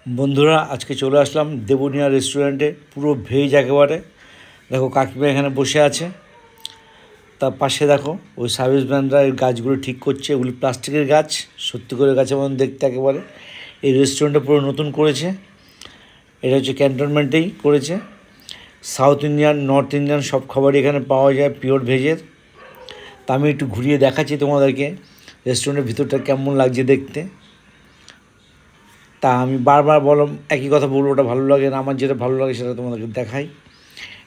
বন্ধুরা, আজকে চলে আসলাম দেবনিয়া রেস্টুরেন্টে। পুরো ভেজ একেবারে। দেখো কাকিমা এখানে বসে আছে, তার পাশে দেখো ওই সার্ভিসম্যানরা এই গাছগুলো ঠিক করছে। ওগুলি প্লাস্টিকের গাছ, সত্যি করে গাছের মতন দেখতে একেবারে। এই রেস্টুরেন্টটা পুরো নতুন করেছে। এটা হচ্ছে ক্যান্টনমেন্টেই করেছে। সাউথ ইন্ডিয়ান, নর্থ ইন্ডিয়ান সব খাবারই এখানে পাওয়া যায় পিওর ভেজের। তা আমি একটু ঘুরিয়ে দেখাচ্ছি তোমাদেরকে রেস্টুরেন্টের ভিতরটা কেমন লাগছে দেখতে। তা আমি বারবার একই কথা বলবো, ওটা ভালো লাগে না, আমার যেটা ভালো লাগে সেটা তোমাদেরকে দেখাই।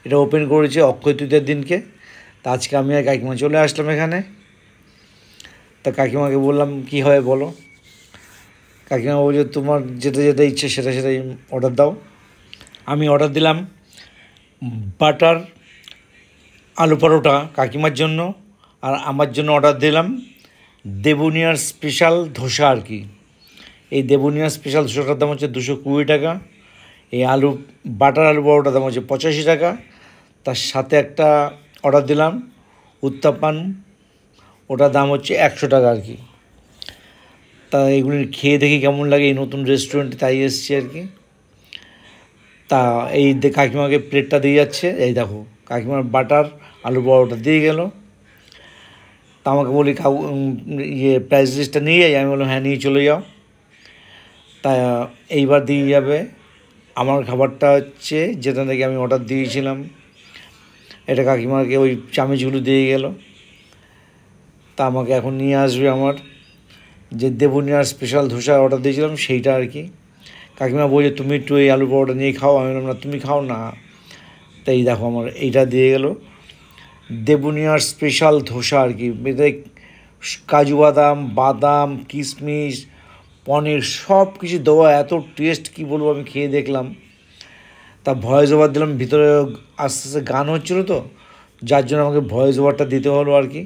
এটা ওপেন করেছে অক্ষয় তৃতীয়ার দিনকে। তা আজকে আমি আর কাকিমা চলে আসলাম এখানে। তা কাকিমাকে বললাম কী হয় বলো। কাকিমা বলছে তোমার যেটা যেটা ইচ্ছে সেটা সেটাই অর্ডার দাও। আমি অর্ডার দিলাম বাটার আলু পরোটা কাকিমার জন্য, আর আমার জন্য অর্ডার দিলাম দেবনিয়ার স্পেশাল ধোসা আর কি। এই দেবনিয়ার স্পেশাল ধোসাটার দাম হচ্ছে 220 টাকা। এই বাটার আলু পরোটার দাম হচ্ছে 85 টাকা। তার সাথে একটা অর্ডার দিলাম উত্তাপান, ওটার দাম হচ্ছে 100 টাকা আর কি। তা এগুলি খেয়ে দেখি কেমন লাগে এই নতুন রেস্টুরেন্টে, তাই এসছি আর কি। তা এই কাকিমাকে প্লেটটা দিয়ে যাচ্ছে, এই দেখো কাকিমার বাটার আলু পরোটা দিয়ে গেল। তা আমাকে বলি প্রাইস লিস্টটা নিয়ে যাই। আমি বললাম হ্যাঁ নিয়ে চলে যাও। তা এইবার দিয়ে যাবে আমার খাবারটা হচ্ছে যেটা থেকে আমি অর্ডার দিয়েছিলাম। এটা কাকিমাকে ওই চামচগুলো দিয়ে গেল। তা আমাকে এখন নিয়ে আসবে আমার যে দেবনিয়ার স্পেশাল ধোসা অর্ডার দিয়েছিলাম সেইটা আর কি। কাকিমা বলছে তুমি একটু এই আলু পরোটা নিয়ে খাও। আমি বললাম না, তুমি খাও না। তাই দেখো আমার এইটা দিয়ে গেল দেবনিয়ার স্পেশাল ধোসা আর কি। এতে কাজু বাদাম, বাদাম, কিশমিশ, পনির সব কিছু দেওয়া, এত টেস্ট কী বলবো। আমি খেয়ে দেখলাম, তা ভয়েস ওভার দিলাম। ভিতরে আস্তে আস্তে গান হচ্ছিলো তো, যার জন্য আমাকে ভয়েস ওভারটা দিতে হলো আর কি।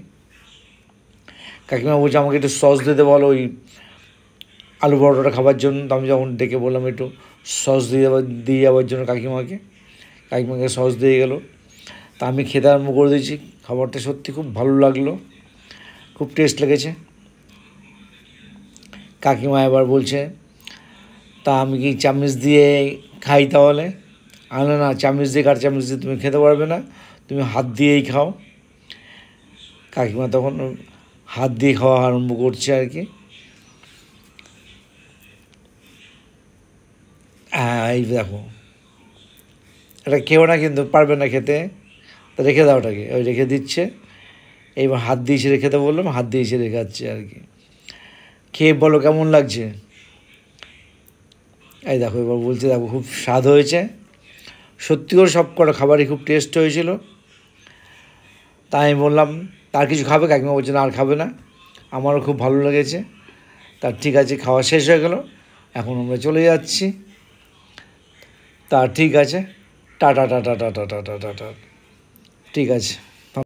কাকিমা বলছে আমাকে একটু সস দিতে বলো ওই আলু পরোটাটা খাবার জন্য। তো আমি যখন ডেকে বললাম একটু সস দিয়ে যাওয়ার জন্য কাকিমাকে সস দিয়ে গেলো। তা আমি খেতে আরম্ভ করে দিয়েছি। খাবারটা সত্যি খুব ভালো লাগলো, খুব টেস্ট লেগেছে। কাকিমা এবার বলছে তা আমি কি চামচ দিয়ে খাই তাহলে? আনো না, চামচ দিয়ে কার চামচ দিয়ে তুমি খেতে পারবে না, তুমি হাত দিয়েই খাও। কাকিমা তখন হাত দিয়ে খাওয়া আরম্ভ করছে আর কি। হ্যাঁ এই দেখো, এটা কেউ না কিন্তু পারবে না খেতে, তা রেখে দাও ওটাকে। ওই রেখে দিচ্ছে। এইবার হাত দিয়ে এসে রেখে দেবো বললাম, হাত দিয়ে এসে রেখাচ্ছে আর কি। খেয়ে বলো কেমন লাগছে। এই দেখো এবার বলছে দেখো খুব স্বাদ হয়েছে। সত্যি করে সব কটা খাবারই খুব টেস্ট হয়েছিল। তাই আমি বললাম তার কিছু খাবে? কাকিমা বলছে না আর খাবে না, আমারও খুব ভালো লেগেছে। তার ঠিক আছে, খাওয়া শেষ হয়ে গেল, এখন আমরা চলে যাচ্ছি। তা ঠিক আছে, tata tata tata tata tata, ঠিক আছে।